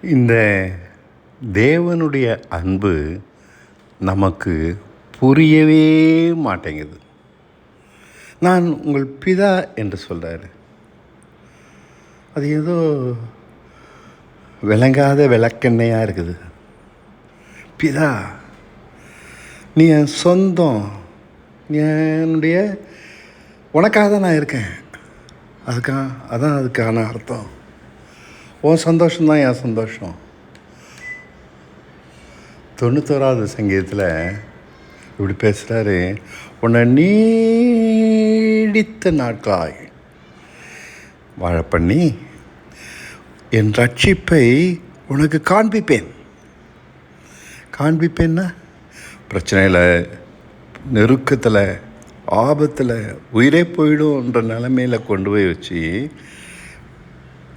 இந்த தேவனுடைய அன்பு நமக்கு புரியவே மாட்டேங்குது. நான் உங்கள் பிதா என்று சொல்கிறாரு. அது ஏதோ விளங்காத விளக்கெண்ணையாக இருக்குது. பிதா, நீ என் சொந்தம், நீ என்னுடைய உனக்காக தான் நான் இருக்கேன். அதான் அதுக்கான அர்த்தம். உன் சந்தோஷம்தான் என் சந்தோஷம். 91வது சங்கீதத்தில் இப்படி பேசுகிறாரு, உன்னை நீடித்த நாட்களாய் வாழ பண்ணி என் ரட்சிப்பை உனக்கு காண்பிப்பேன்னா பிரச்சனையில், நெருக்கத்தில், ஆபத்தில், உயிரே போயிடும்ன்ற நிலைமையில் கொண்டு போய் வச்சு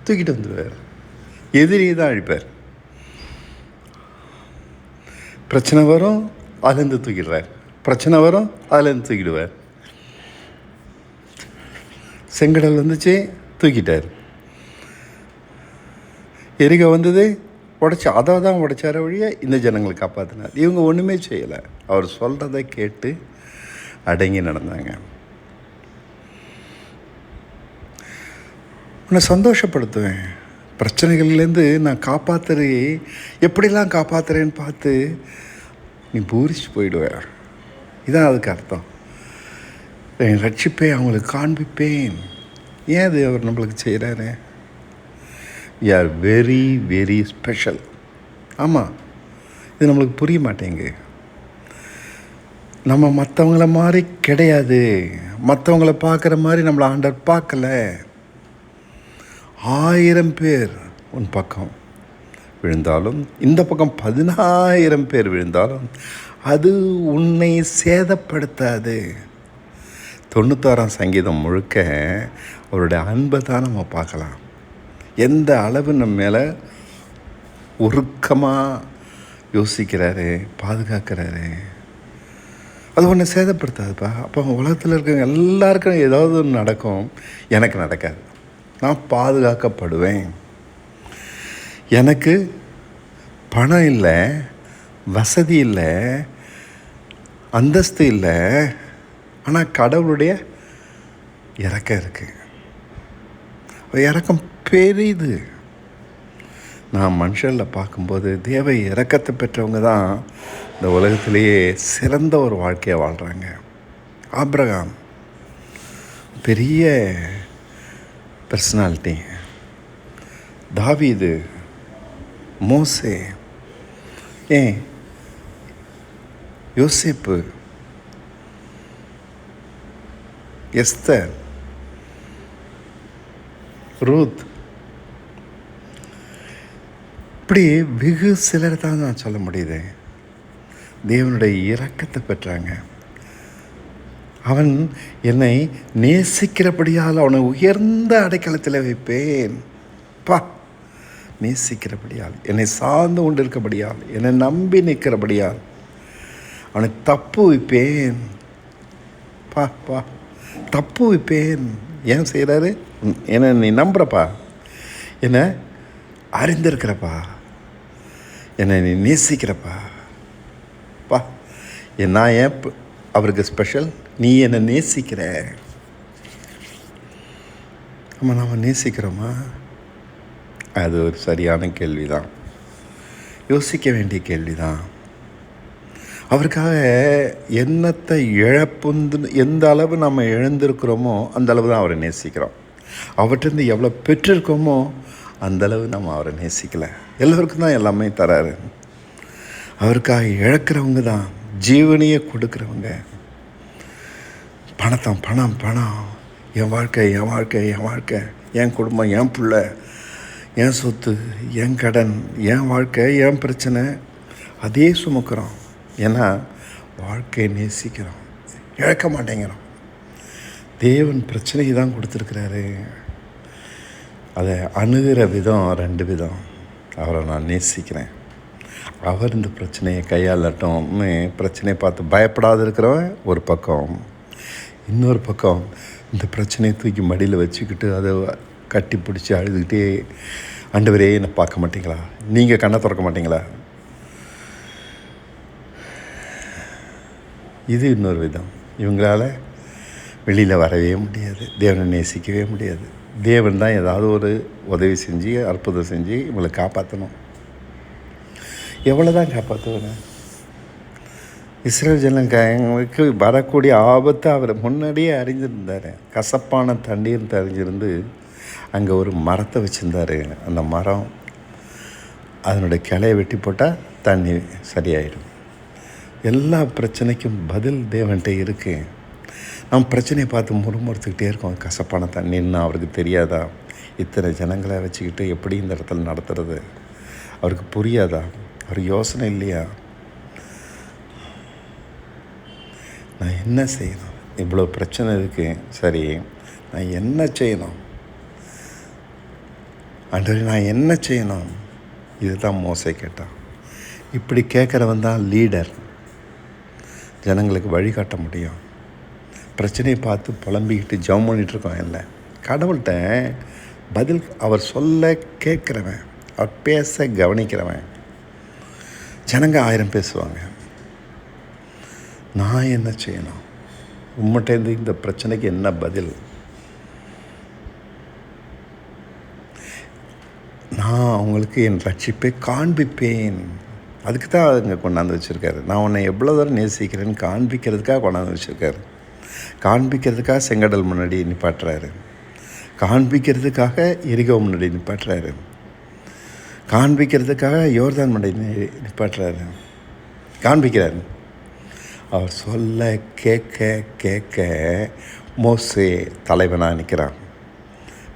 தூக்கிட்டு வந்துடுவார். எதிரியை தான் அழிப்பார். பிரச்சனை வரும், அதுலேருந்து தூக்கிடுவார். பிரச்சனை வரும், அதுலேருந்து தூக்கிடுவார். செங்கடல் வந்துச்சு, தூக்கிட்டார். எரிகை வந்தது, அதை தான் உடைச்சார வழிய இந்த ஜனங்களை காப்பாற்றினார். இவங்க ஒன்றுமே செய்யலை. அவர் சொல்கிறத கேட்டு அடங்கி நடந்தாங்க. உன்னை சந்தோஷப்படுத்துவேன். பிரச்சனைகள்லேருந்து நான் எப்படிலாம் காப்பாற்றுறேன்னு பார்த்து நீ பூரிச்சு போயிடுவேன். இதான் அதுக்கு அர்த்தம். என் ரட்சிப்பை அவங்களுக்கு காண்பிப்பேன். ஏன் அது அவர் நம்மளுக்கு செய்கிறாரு? We are very very special. ஆமாம், இது நம்மளுக்கு புரிய மாட்டேங்க. நம்ம மற்றவங்கள மாதிரி கிடையாது. மற்றவங்கள பார்க்குற மாதிரி நம்மளை ஆண்டவர் பார்க்கல. 1000 பேர் உன் பக்கம் விழுந்தாலும், இந்த பக்கம் 10,000 பேர் விழுந்தாலும் அது உன்னை சேதப்படுத்தாது. 96ஆம் சங்கீதம் முழுக்க அவருடைய அன்பை தான் நம்ம பார்க்கலாம். எந்த அளவு நம்ம மேலே உருக்கமாக யோசிக்கிறாரு, பாதுகாக்கிறாரு. அது ஒன்றை சேதப்படுத்தாதுப்பா. அப்போ உலகத்தில் இருக்கிற எல்லாருக்கும் ஏதாவது ஒன்று நடக்கும், எனக்கு நடக்காது. நான் பாதுகாக்கப்படுவேன். எனக்கு பணம் இல்லை, வசதி இல்லை, அந்தஸ்து இல்லை, ஆனால் கடவுளுடைய இரக்கம் இருக்குது. இரக்கம் பெரிது. நான் மனுஷனில் பார்க்கும்போது தேவ இரக்கத்தை பெற்றவங்க தான் இந்த உலகத்திலேயே சிறந்த ஒரு வாழ்க்கையை வாழ்கிறாங்க. ஆபிரகாம் பெரிய பர்சனாலிட்டி. தாவீது, மோசே, யோசேப்பு, எஸ்தர், ரூத், இப்படி வெகு சிலர் தான் நான் சொல்ல முடியுது தேவனுடைய இரக்கத்தை பெற்றாங்க. அவன் என்னை நேசிக்கிறபடியால் அவனை உயர்ந்த அடைக்கலத்தில் வைப்பேன். நேசிக்கிறபடியால், என்னை சார்ந்து கொண்டு இருக்கபடியால், என்னை நம்பி நிற்கிறபடியால் அவனை தப்பு வைப்பேன். தப்பு வைப்பேன். ஏன் செய்கிறாரு? என்னை நீ நம்புகிறப்பா, என்னை அறிந்திருக்கிறப்பா, என்னை நீ நேசிக்கிறப்பா. நான் ஏன் அவருக்கு ஸ்பெஷல்? நீ என்னை நேசிக்கிற. நாம் நேசிக்கிறோமா? அது ஒரு சரியான கேள்வி தான், யோசிக்க வேண்டிய கேள்வி தான். அவருக்காக என்னத்தை எந்த அளவு நம்ம இழந்திருக்கிறோமோ அந்த அளவு தான் அவரை நேசிக்கிறோம். அவர்கிட்டருந்து எவ்வளோ பெற்றிருக்கோமோ அந்த அளவு நம்ம அவரை நேசிக்கலை. எல்லோருக்கும் தான் எல்லாமே தராரு. அவருக்காக இழக்கிறவங்க தான் ஜீவனையே கொடுக்குறவங்க. பணம், என் வாழ்க்கை, என் குடும்பம், என் பிள்ளை, என் சொத்து, என் கடன், என் வாழ்க்கை, என் பிரச்சனை, அதே சுமக்கிறோம். ஏன்னா வாழ்க்கையை நேசிக்கிறோம், இழக்க மாட்டேங்கிறோம். தேவன் பிரச்சனைக்கு தான் கொடுத்துருக்கிறாரு. அதை அணுகிற விதம் 2 விதம். அவரை நான் நேசிக்கிறேன், அவர் இந்த பிரச்சனையை கையாளட்டும்னு பிரச்சனையை பார்த்து பயப்படாது இருக்கிறவன் ஒரு பக்கம். இன்னொரு பக்கம் இந்த பிரச்சனையை தூக்கி மடியில் வச்சுக்கிட்டு அதை கட்டி பிடிச்சி அழுதுகிட்டே ஆண்டவரே என்னை பார்க்க மாட்டீங்களா? நீங்கள் கண்ணை திறக்க மாட்டீங்களா? இது இன்னொரு விதம். இவங்களால் வெளியில் வரவே முடியாது, தேவனை நேசிக்கவே முடியாது. தேவன் தான் ஏதாவது ஒரு உதவி செஞ்சு அற்புதம் செஞ்சு இவங்களை காப்பாற்றணும். எவ்வளோ தான் காப்பாற்றுவாங்க? இஸ்ரேல் ஜனங்களுக்கு வரக்கூடிய ஆபத்தை அவர் முன்னாடியே அறிஞ்சிருந்தார். கசப்பான தண்ணீர் தெரிஞ்சிருந்து அங்கே ஒரு மரத்தை வச்சுருந்தார். அந்த மரம் அதனுடைய கிளையை வெட்டி போட்டால் தண்ணி சரியாயிடும். எல்லா பிரச்சனைக்கும் பதில் தேவன்கிட்ட இருக்குது. நம்ம பிரச்சனையை பார்த்து முறுமுறுத்துக்கிட்டே இருக்கோம். கசப்பான தண்ணின்னு அவருக்கு தெரியாதா? இத்தனை ஜனங்களை வச்சுக்கிட்டு எப்படி இந்த இடத்துல நடத்துறது அவருக்கு புரியாதா? அவருக்கு யோசனை இல்லையா? நான் என்ன செய்யணும்? இவ்வளோ பிரச்சனை இருக்குது, சரி நான் என்ன செய்யணும்? ஆண்டவரே நான் என்ன செய்யணும்? இதுதான் மோசே கேட்டான். இப்படி கேட்குறவன் தான் லீடர். ஜனங்களுக்கு வழிகாட்ட முடியும். பிரச்சனையை பார்த்து புலம்பிக்கிட்டு ஜெபம் பண்ணிகிட்ருக்கோம். இல்லை, கடவுள்கிட்ட பதில் அவர் சொல்ல கேட்குறவன், அவர் பேச கவனிக்கிறவன். ஜனங்க 1000 பேசுவாங்க. நான் என்ன செய்யணும்? உம்மட்டேருந்து இந்த பிரச்சனைக்கு என்ன பதில்? நான் அவங்களுக்கு என் ரட்சிப்பை காண்பிப்பேன். அதுக்கு தான் அங்கே கொண்டாந்து வச்சுருக்காரு. நான் உன்னை எவ்வளோ தூரம் நேசிக்கிறேன்னு காண்பிக்கிறதுக்காக கொண்டாந்து வச்சுருக்காரு. காண்பிக்கிறதுக்காக செங்கடல் முன்னாடி நிப்பாட்டுறாரு. காண்பிக்கிறதுக்காக எரிகோ முன்னாடி நிப்பாட்டுறாரு. காண்பிக்கிறதுக்காக யோர்தான் முன்னாடி நிப்பாட்டுறாரு. காண்பிக்கிறாரு. அவர் சொல்ல கேட்க கேட்க மோசே தலைவனாக நிற்கிறான்.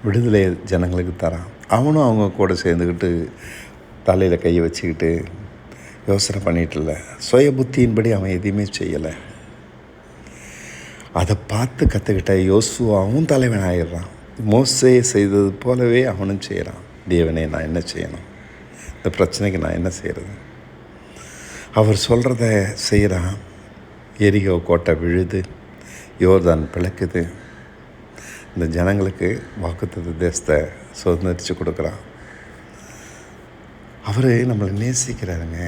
விடுதலை ஜனங்களுக்கு தரான். அவனும் அவங்க கூட சேர்ந்துக்கிட்டு தலையில் கையை வச்சுக்கிட்டு யோசனை பண்ணிகிட்டு இல்லை. சுய புத்தியின்படி அவன் எதையுமே செய்யலை. அதை பார்த்து கற்றுக்கிட்ட யோசுவாவும் தலைவன் ஆயிடுறான். மோசே செய்தது போலவே அவனும் செய்கிறான். தேவனே நான் என்ன செய்யணும்? இந்த பிரச்சனைக்கு நான் என்ன செய்கிறது? அவர் சொல்கிறத செய்கிறான். எரிகோ கோட்டை விழுது, யோர்தான் பிளக்குது. இந்த ஜனங்களுக்கு வாக்குத்தத்த தேசத்தை சுதந்திரித்து கொடுக்குறான். அவர் நம்மளை நேசிக்கிறாருங்க.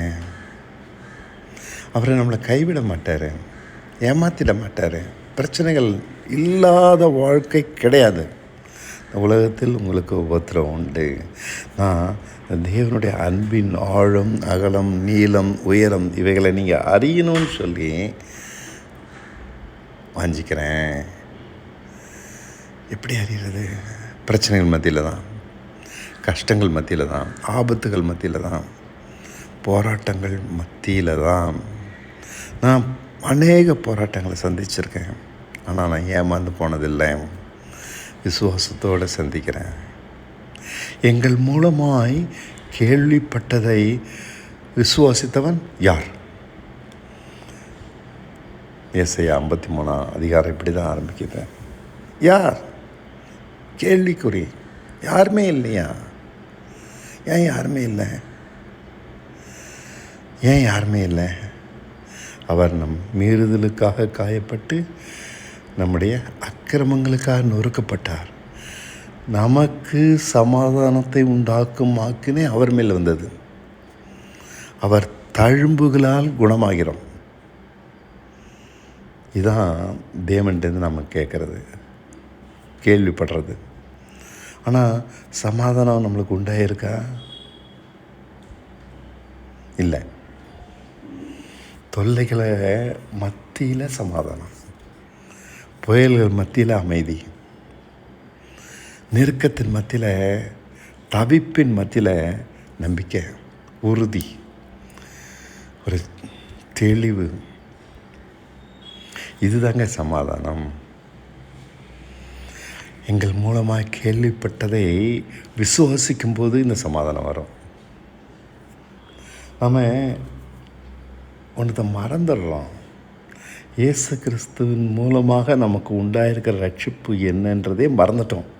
அவர் நம்மளை கைவிட மாட்டார், ஏமாற்றிட மாட்டார். பிரச்சனைகள் இல்லாத வாழ்க்கை கிடையாது. உலகத்தில் உங்களுக்கு உபத்திரம் உண்டு. நான் தேவனுடைய அன்பின் ஆழம், அகலம், நீளம், உயரம் இவைகளை நீங்கள் அறியணும்னு சொல்லி வாஞ்சிக்கிறேன். எப்படி அறிகிறது? பிரச்சனைகள் மத்தியில் தான், கஷ்டங்கள் மத்தியில் தான், ஆபத்துகள் மத்தியில் தான், போராட்டங்கள் மத்தியில் தான். நான் அநேக போராட்டங்களை சந்திச்சிருக்கேன். ஆனால் நான் ஏமாந்து போனதில்லை. விசுவாசத்தோடு சந்திக்கிறேன். எங்கள் மூலமாய் கேள்விப்பட்டதை விசுவாசித்தவன் யார்? ஏசாயா 53 இப்படி தான் ஆரம்பிக்குது. யார்? கேள்விக்குறி. யாருமே இல்லையா? ஏன் யாருமே இல்லை? ஏன் யாருமே இல்லை? அவர் நம் மீறுதலுக்காக காயப்பட்டு நம்முடைய அக்கிரமங்களுக்காக நொறுக்கப்பட்டார். நமக்கு சமாதானத்தை உண்டாக்கும் வாக்கினே அவர் மேல் வந்தது. அவர் தழும்புகளால் குணமாகிறோம். இதுதான் தேவன்கிட்டேருந்து நம்ம கேட்குறது, கேள்விப்படுறது. ஆனால் சமாதானம் நம்மளுக்கு உண்டாயிருக்கா? இல்லை. தொல்லைகளை மத்தியில் சமாதானம், புயல்கள் மத்தியில் அமைதி, நெருக்கத்தின் மத்தியில், தவிப்பின் மத்தியில் நம்பிக்கை, உறுதி, ஒரு தெளிவு. இதுதாங்க சமாதானம். எங்கள் மூலமாக கேள்விப்பட்டதை விசுவாசிக்கும் போது இந்த சமாதானம் வரும். நம்ம ஒன்றத்தை மறந்துடுறோம். இயேசு கிறிஸ்துவின் மூலமாக நமக்கு உண்டாயிருக்கிற ரட்சிப்பு என்னன்றதே மறந்துட்டோம்.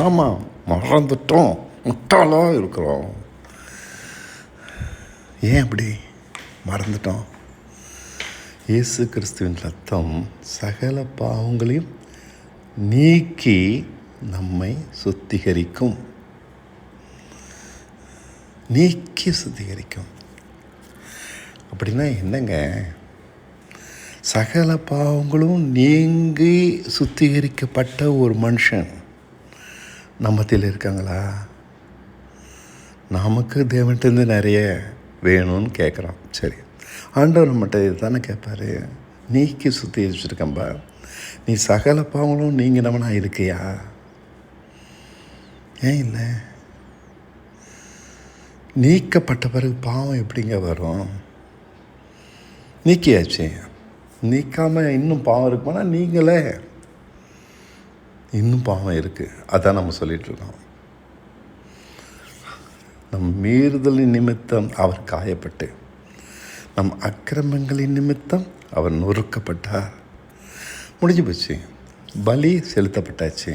ஆமாம், மறந்துட்டோம், முட்டாளாக இருக்கிறோம். ஏன் அப்படி மறந்துட்டோம்? இயேசு கிறிஸ்துவின் ரத்தம் சகல பாவங்களையும் நீக்கி நம்மை சுத்திகரிக்கும். நீக்கி சுத்திகரிக்கும். அப்படின்னா என்னங்க? சகல பாவங்களும் நீங்கி சுத்திகரிக்கப்பட்ட ஒரு மனுஷன் நம்மத்தில் இருக்காங்களா? நமக்கு தேவன்கிட்டருந்து நிறைய வேணும்னு கேட்குறோம். சரி, ஆண்டவர் நம்மகிட்ட இது தானே கேட்பார். நீக்கி சுத்திகரிச்சிருக்கம்பா, நீ சகல பாவங்களும் நீங்கினவனா இருக்கியா? ஏன் இல்லை? நீக்கப்பட்ட பிறகு பாவம் எப்படிங்க வரும்? நீக்கியாச்சு. நீக்காமல் இன்னும் பாவம் இருக்குமானா நீங்களே இன்னும் பாவம் இருக்குது. அதான் நம்ம சொல்லிகிட்ருக்கோம். நம் மீறுதலின் நிமித்தம் அவர் காயப்பட்டு, நம் அக்கிரமங்களின் நிமித்தம் அவர் நொறுக்கப்பட்டார். முடிஞ்சு போச்சு. பலி செலுத்தப்பட்டாச்சு.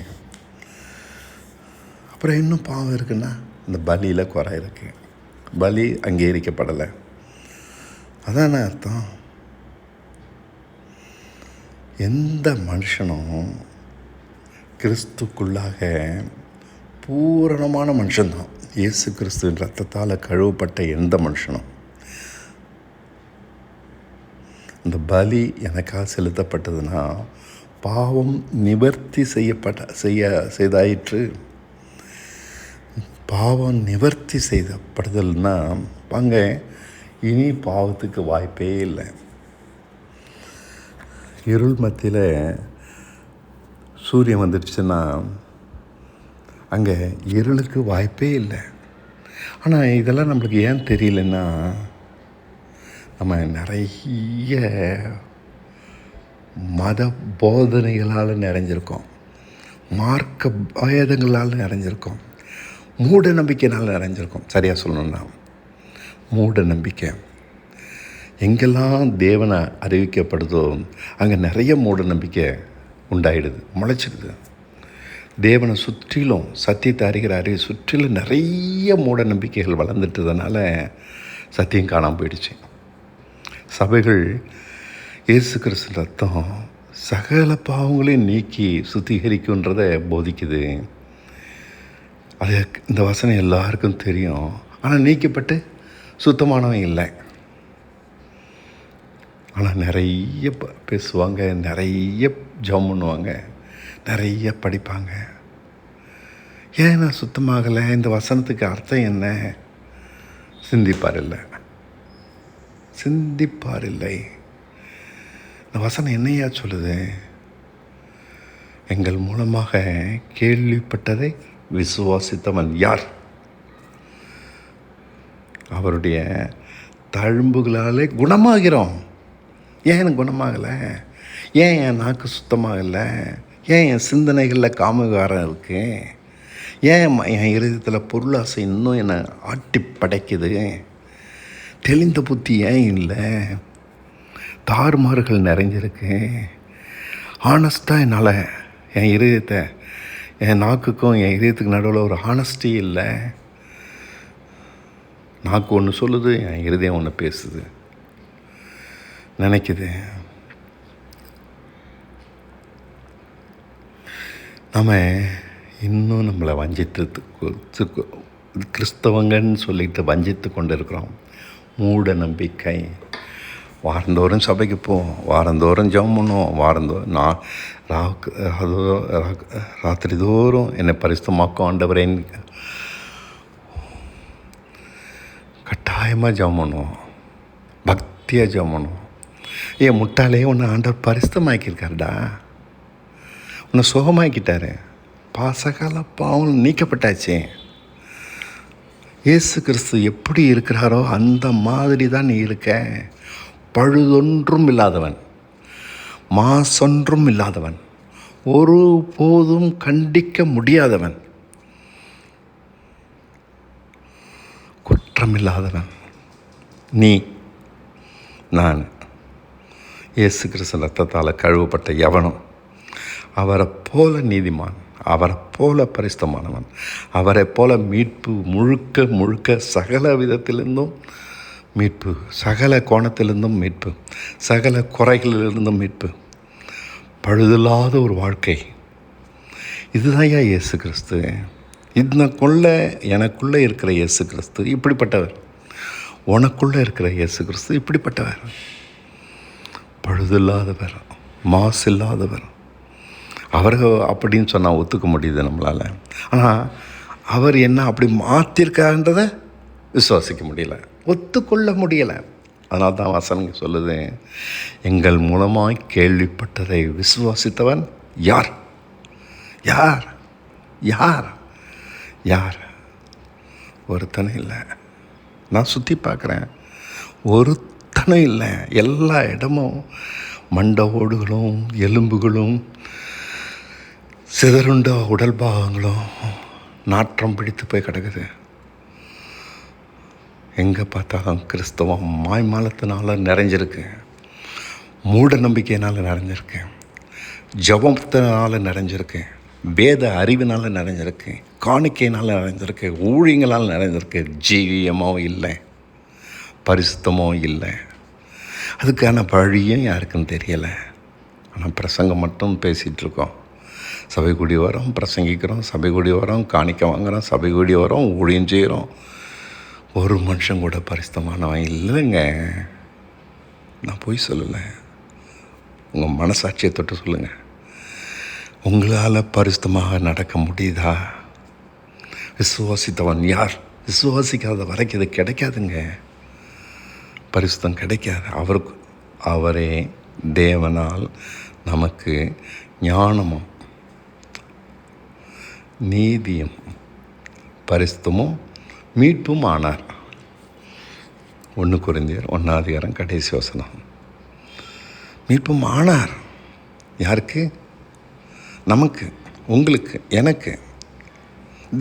அப்புறம் இன்னும் பாவம் இருக்குன்னா இந்த பலியில் குறை இருக்குது. பலி அங்கீகரிக்கப்படலை. அதான அர்த்தம். எந்த மனுஷனும் கிறிஸ்துக்குள்ளாக பூரணமான மனுஷன்தான். இயேசு கிறிஸ்துவின் ரத்தத்தால் கழுவப்பட்ட எந்த மனுஷனும், இந்த பலி எனக்காக செலுத்தப்பட்டதுன்னா பாவம் நிவர்த்தி செய்தாயிற்று. பாவம் நிவர்த்தி செய்யப்படுதல்னா வாங்க, இனி பாவத்துக்கு வாய்ப்பே இல்லை. இருள் மத்தியில் சூரியன் வந்துடுச்சுன்னா அங்கே இருளுக்கு வாய்ப்பே இல்லை. ஆனால் இதெல்லாம் நம்மளுக்கு ஏன் தெரியலன்னா, நம்ம நிறைய மத போதனைகளால் நிறைஞ்சிருக்கோம், மார்க்க வேதங்களால் நிறைஞ்சிருக்கோம், மூட நம்பிக்கையினால் நிறைஞ்சிருக்கோம். சரியாக சொல்லணும்னா மூட நம்பிக்கை. எங்கெல்லாம் தேவனை அறிவிக்கப்படுதோ அங்கே நிறைய மூட நம்பிக்கை உண்டாயிடுது, முளைச்சிடுது. தேவனை சுற்றிலும், சத்தியத்தை அறிகிற அறிவு சுற்றிலும் நிறைய மூட நம்பிக்கைகள் வளர்ந்துட்டதுனால சத்தியம் காணாமல் போயிடுச்சு. சபைகள் இயேசு கிறிஸ்து ரத்தம் சகல பாவங்களையும் நீக்கி சுத்திகரிக்குன்றதை போதிக்குது. அது இந்த வசனம் எல்லாருக்கும் தெரியும். ஆனால் நீக்கப்பட்டு சுத்தமானவன் இல்லை. ஆனால் நிறைய பேசுவாங்க, நிறைய ஜெபம் பண்ணுவாங்க, நிறைய படிப்பாங்க. ஏன் நான் சுத்தமாகலை? இந்த வசனத்துக்கு அர்த்தம் என்ன? சிந்திப்பார் இல்லை. இந்த வசனம் என்னையா சொல்லுது? எங்கள் மூலமாக கேள்விப்பட்டதை விசுவாசித்தவன் யார்? அவருடைய தழும்புகளாலே குணமாகிறோம். ஏன் எனக்கு குணமாகலை? ஏன் என் நாக்கு சுத்தமாகலை? ஏன் என் சிந்தனைகளில் காமகாரம் இருக்கு? ஏன் என் இருதயத்தில் பொருளாசை இன்னும் என்னை ஆட்டி படைக்குது? தெளிந்த புத்தி ஏன் இல்லை? தாறுமாறுகள் நிறைஞ்சிருக்கு. ஆனஸ்ட்டாக என்னால் என் இருதயத்தை, என் நாக்குக்கும் என் இதயத்துக்கு நடுவில் ஒரு ஹானஸ்டி இல்லை. நாக்கு ஒன்று சொல்லுது, என் இருதயம் ஒன்று பேசுது, நினைக்குது. நம்ம இன்னும் நம்மளை கிறிஸ்தவங்கன்னு சொல்லிட்டு வஞ்சித்து கொண்டு இருக்கிறோம். மூட நம்பிக்கை. வாரந்தோறும் சபைக்கு போவோம், வாரந்தோறும் ஜெபம் பண்ணுவோம், வாரந்தோறும் நான் ராத்திரி தோறும் என்னை பரிசுத்தமாக்கும் ஆண்டவரேன்னு கட்டாயமாக ஜெபம் பண்ணுவோம், பக்தியாக ஜெபம் பண்ணுவோம். ஏன் முட்டாளே, உன்னை ஆண்டவர் பரிசுத்தமாக்கியிருக்காருடா, உன்னை சுகமாக்கிட்டாரு, பாசகால பாவம் நீக்கப்பட்டாச்சே. இயேசு கிறிஸ்து எப்படி இருக்கிறாரோ அந்த மாதிரி தான் நீ இருக்க. பழுதொன்றும் இல்லாதவன், மாசொன்றும் இல்லாதவன், ஒரு போதும் கண்டிக்க முடியாதவன், குற்றமில்லாதவன் நீ, நான். இயேசு கிறிஸ்து ரத்தத்தால் கழுவப்பட்ட எவனும் அவரை போல நீதிமான், அவரை போல பரிசுத்தமானவன், அவரை போல மீட்பு முழுக்க முழுக்க சகல விதத்திலிருந்தும் மீட்பு, சகல கோணத்திலிருந்தும் மீட்பு, சகல குறைகளிலிருந்தும் மீட்பு, பழுதில்லாத ஒரு வாழ்க்கை. இதுதான் இயேசு கிறிஸ்து. எனக்குள்ளே இருக்கிற இயேசு கிறிஸ்து இப்படிப்பட்டவர், உனக்குள்ளே இருக்கிற இயேசு கிறிஸ்து இப்படிப்பட்டவர். பழுதில்லாதவர், மாசு இல்லாதவர். அவர்கள் அப்படின்னு சொன்னால் ஒத்துக்க முடியுது நம்மளால். ஆனால் அவர் என்ன அப்படி மாற்றிருக்கான்றதை விசுவாசிக்க முடியல, ஒத்துக்கொள்ள முடியலை. அதனால தான் வசனங்க சொல்லுது, எங்கள் மூலமாய் கேள்விப்பட்டதை விசுவாசித்தவன் யார்? யார்? யார்? யார்? ஒருத்தனும் இல்லை. நான் சுற்றி பார்க்குறேன், ஒருத்தனும் இல்லை. எல்லா இடமும் மண்டை ஓடுகளும் எலும்புகளும் சிதறுண்ட உடல் பாகங்களும் நாற்றம் பிடித்து போய் கிடக்குது. எங்கே பார்த்தாலும் கிறிஸ்தவம் மாய்மாலத்தினால நிறைஞ்சிருக்கு, மூட நம்பிக்கையினால் நிறைஞ்சிருக்கு, ஜபத்தினால நிறைஞ்சிருக்கு, வேத அறிவினால் நிறைஞ்சிருக்கு, காணிக்கையினால் நிறைஞ்சிருக்கு, ஊழியங்களால் நிறைஞ்சிருக்கு. ஜீவியமோ இல்லை, பரிசுத்தமோ இல்லை. அதுக்கான வழியும் யாருக்குன்னு தெரியலை. ஆனால் பிரசங்கம் மட்டும் பேசிகிட்ருக்கோம். சபை கூடி வரோம், பிரசங்கிக்கிறோம், சபை கூடி வரோம், காணிக்க வாங்குகிறோம், சபை கூடி வரோம், ஊழியம் செய்கிறோம். ஒரு மனுஷன் கூட பரிசுத்தமானவன் இல்லைங்க. நான் போய் சொல்லலை, உங்கள் மனசாட்சியை தொட்டு சொல்லுங்கள். உங்களால் பரிசுத்தமாக நடக்க முடியுதா? விசுவாசித்தவன் யார்? விசுவாசிக்காத வரைக்கும் இது கிடைக்காதுங்க, பரிசுத்தம் கிடைக்காது. அவரே தேவனால் நமக்கு ஞானமும் நீதியும் பரிசுத்தமும் மீட்பும் ஆனார். 1 கொரிந்தியர் 1 கடைசி வசனம். மீட்பும் ஆனார். யாருக்கு? நமக்கு, உங்களுக்கு, எனக்கு.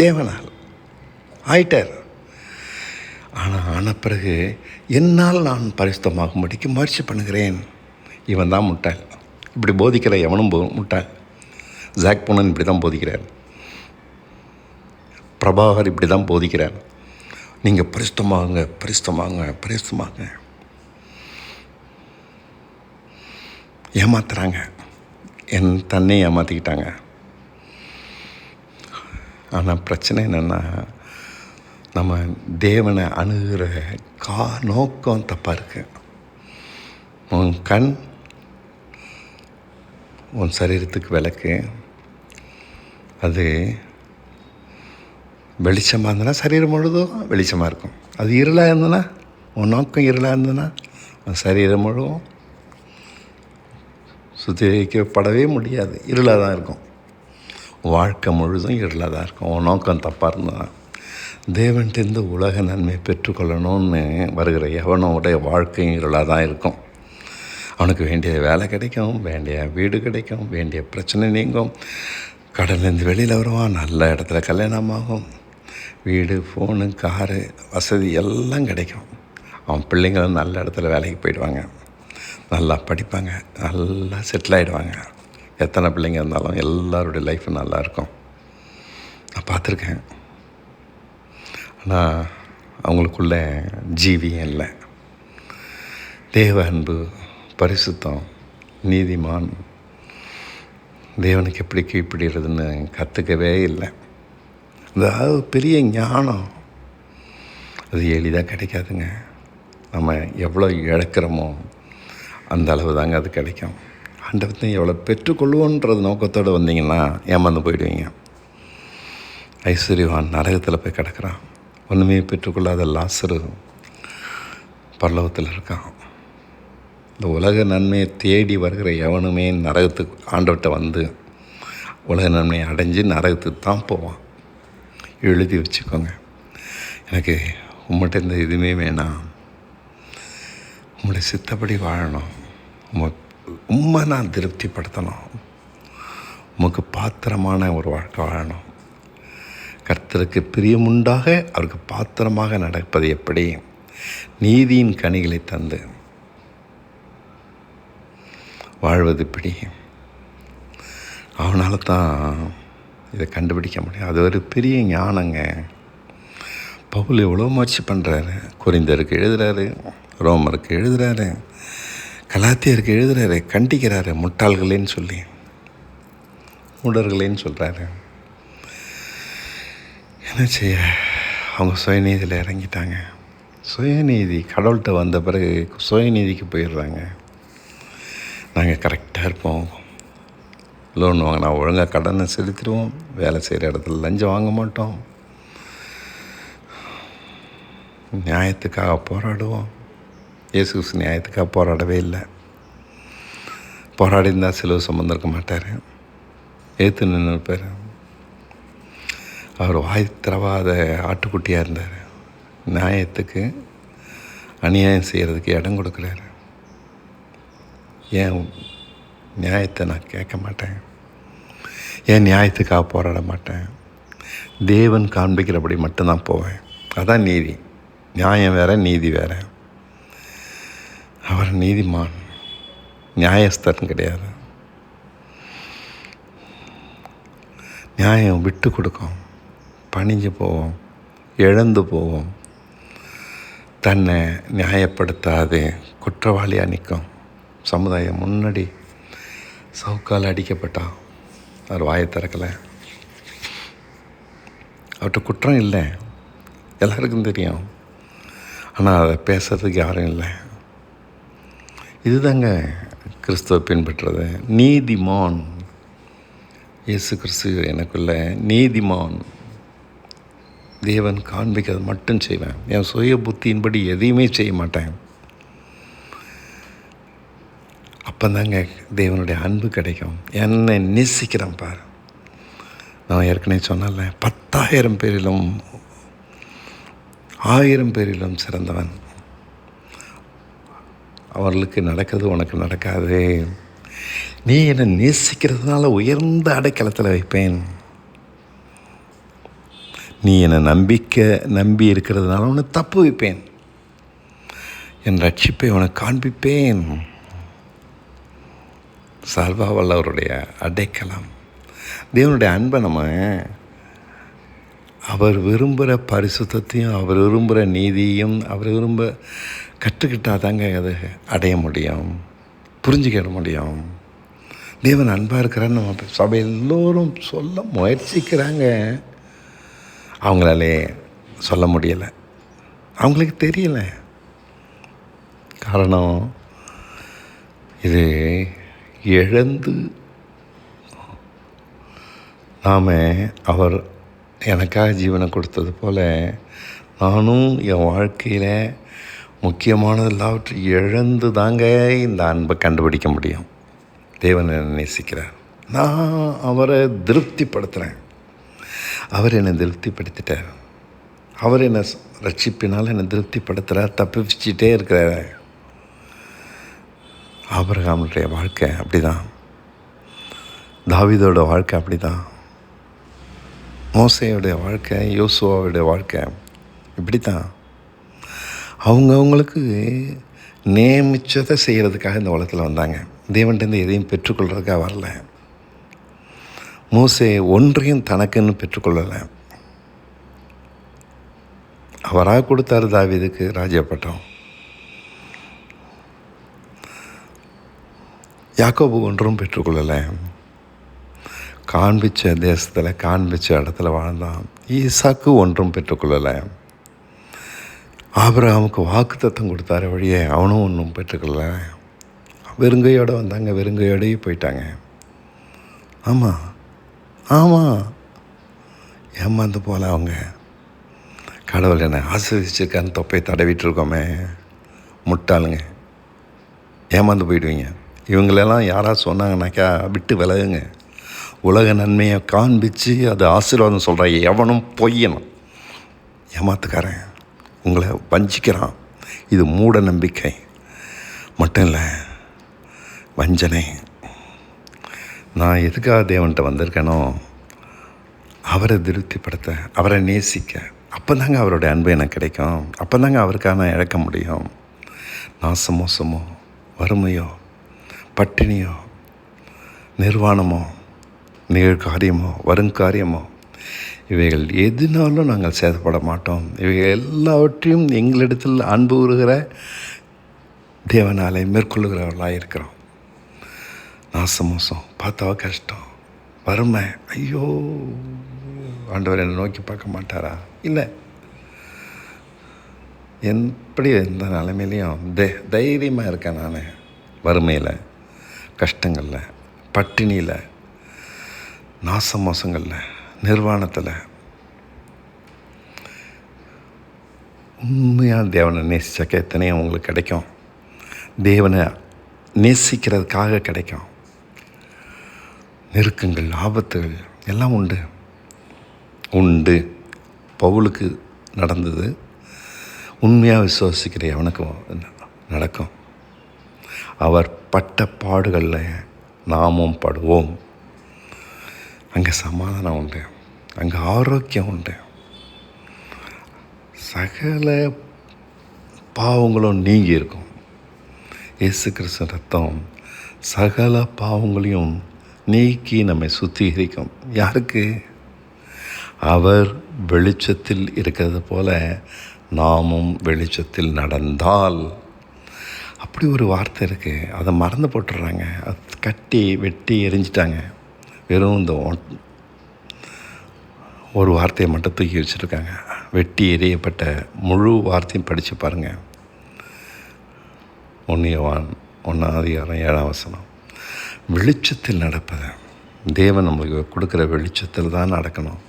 தேவனால் ஆயிட்டார். ஆனால் ஆன பிறகு என்னால் நான் பரிசுத்தமாகும்படிக்கு முயற்சி பண்ணுகிறேன். இவன் தான் முட்டாள். இப்படி போதிக்கிற எவனும் முட்டாள். ஜாக் பூனன் இப்படி தான் போதிக்கிறார், பிரபாகர் இப்படி தான் போதிக்கிறார். நீங்கள் பரிசுத்தமாகுங்க, பரிசுத்தமாகுங்க, பரிசுத்தமாகுங்க. ஏமாத்துறாங்க, தன்னை ஏமாற்றிக்கிட்டாங்க. ஆனால் பிரச்சனை என்னென்னா, நம்ம தேவனை அணுகிற நோக்கம் தப்பாக இருக்குது. உன் கண் உன் சரீரத்துக்கு விளக்கு. அது வெளிச்சமாக இருந்ததுன்னா சரீரம் முழுதும் வெளிச்சமாக இருக்கும். அது இருளாக இருந்ததுன்னா, உன் நோக்கம் இருளாக இருந்ததுன்னா, உன் சரீரம் முழுவதும் சுத்திகரிக்கப்படவே முடியாது, இருளாக தான் இருக்கும். வாழ்க்கை முழுதும் இருளாக தான் இருக்கும். உன் நோக்கம் தப்பாக இருந்ததுன்னா. தேவன்கிட்டேருந்து உலக நன்மை பெற்றுக்கொள்ளணும்னு வருகிற எவனோடைய வாழ்க்கையும் இருளாக தான் இருக்கும். அவனுக்கு வேண்டிய வேலை கிடைக்கும், வேண்டிய வீடு கிடைக்கும், வேண்டிய பிரச்சனை நீங்கும், கடல்லேருந்து வெளியில் வருவான், நல்ல இடத்துல கல்யாணமாகும், வீடு, ஃபோனு, காரு, வசதி எல்லாம் கிடைக்கும். அவன் பிள்ளைங்களும் நல்ல இடத்துல வேலைக்கு போயிடுவாங்க, நல்லா படிப்பாங்க, நல்லா செட்டில் ஆகிடுவாங்க. எத்தனை பிள்ளைங்க இருந்தாலும் எல்லாருடைய லைஃப்பும் நல்லாயிருக்கும். நான் பார்த்துருக்கேன். ஆனால் அவங்களுக்குள்ள ஜீவியம் இல்லை. தேவ அன்பு, பரிசுத்தம், நீதிமான், தேவனுக்கு எப்படி கீழ்ப்படுகிறதுன்னு கற்றுக்கவே இல்லை. அதாவது பெரிய ஞானம் அது எளிதாக கிடைக்காதுங்க. நம்ம எவ்வளோ இழக்கிறோமோ அந்த அளவு தாங்க அது கிடைக்கும். ஆண்டவர்கிட்ட எவ்வளோ பெற்றுக்கொள்வோன்றது நோக்கத்தோடு வந்தீங்கன்னா ஏமாந்து போயிடுவீங்க. ஐஸ்வர்யவான் நரகத்தில் போய் கிடக்கிறான். ஒன்றுமே பெற்றுக்கொள்ளாத லாசரு பரலோகத்தில் இருக்கான். இந்த உலக நன்மையை தேடி வருகிற எவனுமே நரகத்துக்கு ஆண்டவர்கிட்ட வந்து உலக நன்மையை அடைஞ்சு நரகத்துக்கு தான் போவான். எழுதி வச்சுக்கோங்க. எனக்கு உங்கள்கிட்ட இந்த எதுவுமே வேணாம், உங்களுடைய சித்தப்படி வாழணும், உண்மை நான் திருப்திப்படுத்தணும், உமக்கு பாத்திரமான ஒரு வாழ்க்கை வாழணும், கர்த்தருக்கு பிரியமுண்டாக அவருக்கு பாத்திரமாக நடப்பது எப்படி, நீதியின் கனிகளை தந்து வாழ்வது இப்படி. அவனால தான் இதை கண்டுபிடிக்க முடியும். அது ஒரு பெரிய ஞானங்க. பவுல் எவ்வளோ முயற்சி பண்ணுறாரு. கொரிந்தியருக்கு எழுதுகிறாரு, ரோமருக்கு எழுதுகிறாரு, கலாத்தியருக்கு எழுதுகிறாரு, கண்டிக்கிறாரு, முட்டாள்களேன்னு சொல்லி, மூடர்களேன்னு சொல்கிறாரு. என்ன செய்ய, அவங்க சுயநீதியில் இறங்கிட்டாங்க. சுயநீதி கடவுள்கிட்ட வந்த பிறகு சுயநீதிக்கு போயிடுறாங்க. நாங்கள் கரெக்டாக இருப்போம், லோன் வாங்கினா ஒழுங்காக கடனை செலுத்திடுவோம், வேலை செய்கிற இடத்துல லஞ்சம் வாங்க மாட்டோம், நியாயத்துக்காக போராடுவோம். இயேசு நியாயத்துக்காக போராடவே இல்லை. போராடி இருந்தால் சிலுவை சுமந்திருக்க மாட்டார், ஏற்று நின்று இருப்பார். அவர் வாய் திறவாத ஆட்டுக்குட்டியாக இருந்தார். நியாயத்துக்கு அநியாயம் செய்கிறதுக்கு இடம் கொடுக்குறாரு. ஏன் நியாயத்தை நான் கேட்க மாட்டேன், ஏன் நியாயத்துக்காக போராட மாட்டேன், தேவன் காண்பிக்கிறபடி மட்டும்தான் போவேன். அதான் நீதி. நியாயம் வேறு, நீதி வேறு. அவர் நீதிமான், நியாயஸ்தன் கிடையாது. நியாயம் விட்டு கொடுக்கும், பணிஞ்சு போவோம், இழந்து போவோம். தன்னை நியாயப்படுத்தாது குற்றவாளியாக நிற்கும். சமுதாயம் முன்னாடி சவுக்கால் அடிக்கப்பட்டான், அவர் வாயை திறக்கலை. அவர்கிட்ட குற்றம் இல்லை, எல்லாருக்கும் தெரியும். ஆனால் அதை பேசுறதுக்கு யாரும் இல்லை. இதுதாங்க கிறிஸ்துவ பின்பற்றுறது. நீதிமான் இயேசு கிறிஸ்து எனக்குள்ள நீதிமான். தேவன் காண்பிக்கிறது மட்டும் செய்வேன். என் சுய புத்தியின்படி எதையுமே செய்ய மாட்டேன். அப்போதாங்க தேவனுடைய அன்பு கிடைக்கும். என்னை நேசிக்கிறேன் பார். நான் ஏற்கனவே சொன்னல, 10,000 பேரிலும் 1000 பேரிலும் சிறந்தவன். அவர்களுக்கு நடக்கிறது உனக்கு நடக்காது. நீ என்னை நேசிக்கிறதுனால உயர்ந்த அடைக்கலத்தில் வைப்பேன். நீ என்னை நம்பி இருக்கிறதுனால உன்னை தப்பு வைப்பேன். என் ரட்சிப்பை உனக்கு காண்பிப்பேன். சர்வ வல்லவருடைய அடைக்கலம். தேவனுடைய அன்பை நம்ம அவர் விரும்புகிற பரிசுத்தையும் அவர் விரும்புகிற நீதியும் அவர் கற்றுக்கிட்டால் தாங்க அது அடைய முடியும், புரிஞ்சுக்கிட முடியும். தேவன் அன்பாக இருக்கிறான்னு நம்ம சபை எல்லோரும் சொல்ல முயற்சிக்கிறாங்க. அவங்களாலே சொல்ல முடியலை, அவங்களுக்கு தெரியலை. காரணம், இது இழந்து நாம் அவர் எனக்காக ஜீவனை கொடுத்தது போல் நானும் என் வாழ்க்கையில் முக்கியமானது எல்லாவற்றையும் இழந்து தாங்க இந்த அன்பை கண்டுபிடிக்க முடியும். தேவன் என்னை நேசிக்கிறார், நான் அவரை திருப்திப்படுத்துகிறேன். அவர் என்னை திருப்திப்படுத்திட்டார். அவர் என்னை ரட்சிப்பினால் என்னை திருப்திப்படுத்துகிறார், தப்பிச்சிட்டே இருக்கிறார். ஆபிரகாமுடைய வாழ்க்கை அப்படி தான், தாவீதோட வாழ்க்கை அப்படி தான், மோசேயோடைய வாழ்க்கை, யோசுவாவுடைய வாழ்க்கை இப்படி தான். அவங்கவுங்களுக்கு நியமிச்சதை செய்கிறதுக்காக இந்த உலகத்தில் வந்தாங்க. தேவன்கிட்டேருந்து எதையும் பெற்றுக்கொள்கிறதுக்காக வரல. மோசே ஒன்றையும் தனக்குன்னு பெற்றுக்கொள்ளலை. அவராக கொடுத்தாரு தாவீதுக்கு ராஜ்யப்பட்டம். யாக்கோபு ஒன்றும் பெற்றுக்கொள்ளலை. காண்பிச்ச தேசத்தில் காண்பிச்ச இடத்துல வாழ்ந்தான். ஈசாக்கு ஒன்றும் பெற்றுக்கொள்ளலை. ஆபிரகாமுக்கு வாக்குத்தத்தம் கொடுத்தாரு வழியே அவனும் ஒன்றும் பெற்றுக்கொள்ளலை. வெறுங்கையோடு வந்தாங்க, வெறுங்கையோடையே போயிட்டாங்க. ஆமாம் ஆமாம், ஏமாந்து போல அவங்க. கடவுள் என்னை ஆசீர்வதிச்சிருக்கான்னு தொப்பை தடவிட்டு இருக்கோமே, முட்டாளுங்க, ஏமாந்து போயிடுவீங்க. இவங்களெல்லாம் யாராவது சொன்னாங்கன்னாக்கா விட்டு விலகுங்க. உலக நன்மையை காண்பித்து அது ஆசீர்வாதம் சொல்கிற எவனும் பொய்யணும், ஏமாத்துக்காரன், உங்களை வஞ்சிக்கிறான். இது மூட நம்பிக்கை மட்டும் இல்லை, வஞ்சனை. நான் எதுக்காக தேவன்கிட்ட வந்திருக்கேனோ அவரை திருப்திப்படுத்த, அவரை நேசிக்க. அப்போ தாங்க அவருடைய அன்பு எனக்கு கிடைக்கும். அப்போ தாங்க அவருக்காக இழக்க முடியும். நாசமோசமோ, வறுமையோ, பட்டினியோ, நிர்வாணமோ, நிகழ்காரியமோ, வருங்காரியமோ, இவைகள் எதுனாலும் நாங்கள் சேதப்பட மாட்டோம். இவைகள் எல்லாவற்றையும் எங்களிடத்தில் அன்பு கூறுகிற தேவனாலே மேற்கொள்ளுகிறவர்களாக இருக்கிறோம். நாசமோசம் பார்த்தாவா கஷ்டம், வறுமை, ஐயோ ஆண்டவர் என்னை நோக்கி பார்க்க மாட்டாரா? இல்லை. எப்படி எந்த நிலைமையிலையும் தைரியமாக இருக்கேன் நான். வறுமையில், கஷ்டங்களில், பட்டினியில், நாச மோசங்களில், நிர்வாணத்தில் உண்மையாக தேவனை நேசித்தாக்க எத்தனையும் உங்களுக்கு கிடைக்கும். தேவனை நேசிக்கிறதுக்காக கிடைக்கும். நெருக்கங்கள், ஆபத்துகள் எல்லாம் உண்டு. பவுலுக்கு நடந்தது. உண்மையாக விசுவாசிக்கிற எவனுக்கும் நடக்கும். அவர் பட்ட பாடுகளில் நாமும் படுவோம். அங்கே சமாதானம் உண்டு, அங்கே ஆரோக்கியம் உண்டு. சகல பாவங்களும் நீங்கி இருக்கும். இயேசு கிறிஸ்து ரத்தம் சகல பாவங்களையும் நீக்கி நம்மை சுத்திகரிக்கும். யாருக்கு? அவர் வெளிச்சத்தில் இருக்கிறது போல நாமும் வெளிச்சத்தில் நடந்தால். அப்படி ஒரு வார்த்தை இருக்குது. அதை மறந்து போட்டுடுறாங்க. அது கட்டி வெட்டி எரிஞ்சிட்டாங்க. வெறும் இந்த ஒரு வார்த்தையை மட்டும் தூக்கி வச்சுருக்காங்க. வெட்டி எறியப்பட்ட முழு வார்த்தையும் படித்து பாருங்கள். 1 யோவான் 1:7 வெளிச்சத்தில் நடப்பது. தேவன் நம்மளுக்கு கொடுக்குற வெளிச்சத்தில் தான் நடக்கணும்.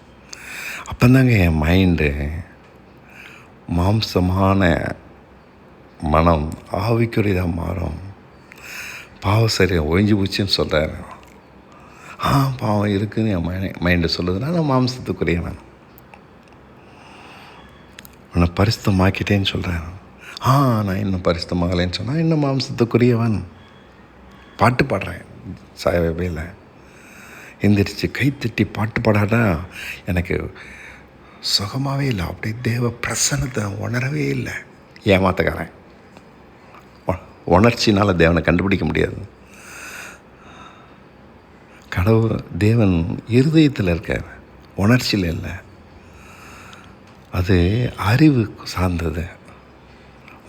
அப்போந்தாங்க என் மைண்டு மாம்சமான மனம் ஆவிக்குரியதாக மாறும். பாவம் சரியாக ஒழிஞ்சு போச்சுன்னு சொல்கிறாரு. பாவம் இருக்குதுன்னு என் மைண்டு சொல்லுதுன்னா நான் மாம்சத்துக்குரியவன். உன்னை பரிசுத்தமாக்கிட்டேன்னு சொல்கிறேன். நான் இன்னும் பரிசுத்தமாகலைன்னு சொன்னால் இன்னும் மாம்சத்துக்குரியவன். பாட்டு பாடுறேன் சாயவேல எந்திரிச்சு கைத்தட்டி பாட்டு பாடாட்டா எனக்கு சுகமாகவே இல்லை. அப்படியே தேவ பிரசன்னத்தை உணரவே இல்லை. ஏமாத்தக்காரன். உணர்ச்சினால் தேவனை கண்டுபிடிக்க முடியாது. கடவுள் தேவன் இருதயத்தில் இருக்கார், உணர்ச்சியில் இல்லை. அது அறிவு சார்ந்தது.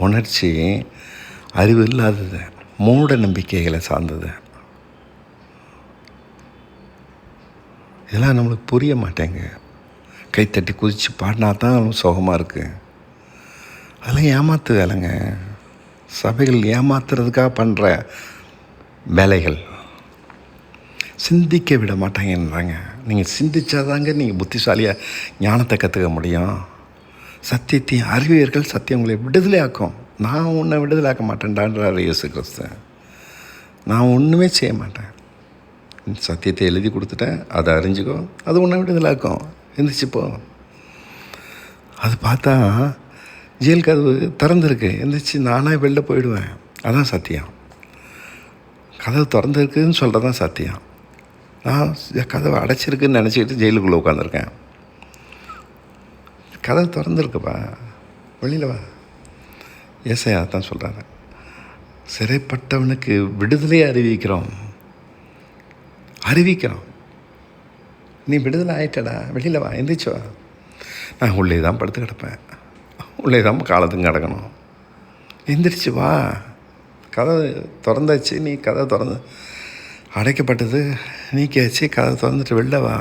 உணர்ச்சி அறிவு இல்லாதது, மூட நம்பிக்கைகளை சார்ந்தது. இதெல்லாம் நம்மளுக்கு புரிய மாட்டேங்க. கைத்தட்டி குதித்து பாடினா தான் சுகமாக இருக்குது. அதெல்லாம் ஏமாத்து வேலைங்க. சபைகள் ஏமாத்துறதுக்காக பண்ணுற வேலைகள். சிந்திக்க விட மாட்டாங்கன்றாங்க. நீங்கள் சிந்திச்சாதாங்க நீங்கள் புத்திசாலியாக ஞானத்தை கற்றுக்க முடியும். சத்தியத்தையும் அறிவியர்கள் சத்தியம் உங்களை விடுதலையாக்கும். நான் உன்னை விடுதலையாக்க மாட்டேன்டான்றார் இயேசு கிறிஸ்து. நான் ஒன்றுமே செய்ய மாட்டேன். சத்தியத்தை எழுதி கொடுத்துட்டேன், அதை அறிஞ்சிக்கோ, அது உன்னை விடுதலையாக்கும். எந்திரிச்சிப்போ. அது பார்த்தா ஜெயில் கதவு திறந்துருக்கு, எந்திரிச்சு நானாக வெளில போயிடுவேன். அதான் சத்தியம். கதவு திறந்துருக்குன்னு சொல்கிறது தான் சத்தியம். நான் கதவை அடைச்சிருக்குன்னு நினச்சிக்கிட்டு ஜெயிலுக்குள்ளே உட்காந்துருக்கேன். கதவு திறந்துருக்குப்பா, வெளியில் வா. ஏசாயா தான் சொல்கிறாங்க. சிறைப்பட்டவனுக்கு விடுதலையை அறிவிக்கிறோம். நீ விடுதலை ஆகிட்டடா, வெளியில் வா, எந்திரிச்சு வா. நான் உள்ளே தான் படுத்து கிடப்பேன், உள்ளே தான் காலத்துக்கு கிடக்கணும். எந்திரிச்சு வா. கதவு திறந்தாச்சு, நீ கதவை திறந்து அடைக்கப்பட்டது நீக்கியாச்சு, கதவை திறந்துட்டு வெளில வா.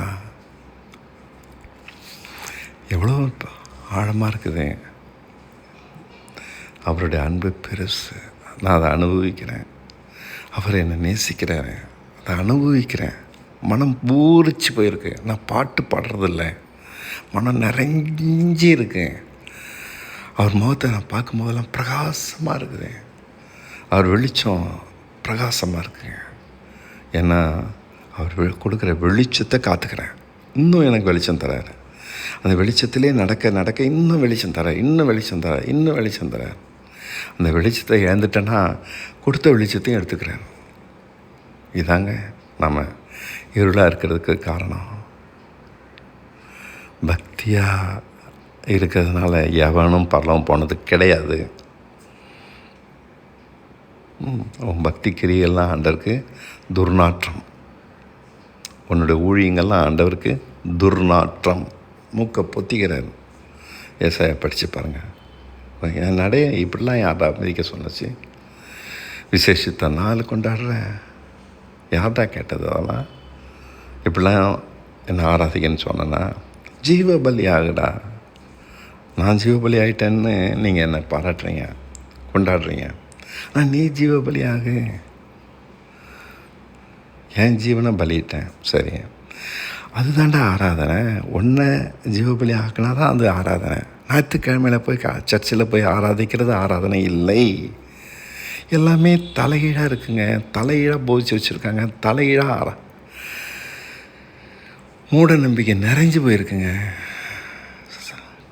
எவ்வளோ ஆழமாக இருக்குது. அவருடைய அன்பு பெருசு. நான் அதை அனுபவிக்கிறேன். அவர் என்னை நேசிக்கிறாரு, அதை அனுபவிக்கிறேன். மனம் பூரிச்சு போயிருக்கு. நான் பாட்டு பாடுறதில்ல, மனம் நிறைஞ்சி இருக்கு. அவர் முகத்தை நான் பார்க்கும்போதெல்லாம் பிரகாசமாக இருக்குது. அவர் வெளிச்சம் பிரகாசமாக இருக்குங்க. ஏன்னா அவர் கொடுக்குற வெளிச்சத்தை காத்துக்கிறேன். இன்னும் எனக்கு வெளிச்சம் தராரு. அந்த வெளிச்சத்திலே நடக்க இன்னும் வெளிச்சம் தரார். அந்த வெளிச்சத்தை இழந்துட்டேன்னா கொடுத்த வெளிச்சத்தையும் எடுத்துக்கிறேன். இதாங்க நம்ம இருளாக இருக்கிறதுக்கு காரணம். பக்தியாக இருக்கிறதுனால எவனும் பரலவம் போனது கிடையாது. உன் பக்தி கிரியெல்லாம் ஆண்டவருக்கு துர்நாற்றம். உன்னுடைய ஊழியங்கள்லாம் ஆண்டவருக்கு துர்நாற்றம். மூக்கை பொத்திக்கிறார். ஏசாயா படித்து பாருங்கள். என் நடைய இப்படிலாம் யார்டா மதிக்க சொன்னச்சு? விசேஷித்த நாள் கொண்டாடுறேன். யார்டா கேட்டது? அதெல்லாம் இப்படிலாம் என்ன ஆராதிக்கன்னு சொன்னேன்னா ஜீவ பலி ஆகுடா. நான் ஜீவ பலி ஆகிட்டேன்னு நீங்கள் என்னை பாராட்டுறீங்க, கொண்டாடுறீங்க. ஆனால் நீ ஜீவ பலி ஆகு. என் ஜீவனை பலியிட்டேன், சரி, அதுதான்டா ஆராதனை. ஒன்றை ஜீவபலி ஆக்கினா தான் அது ஆராதனை. ஞாயிற்றுக்கிழமையில் போய் சர்ச்சில் போய் ஆராதிக்கிறது ஆராதனை இல்லை. எல்லாமே தலைகீழாக இருக்குங்க. தலைகீழாக போதிச்சு வச்சுருக்காங்க. தலைகீழாக மூட நம்பிக்கை நிறைஞ்சு போயிருக்குங்க.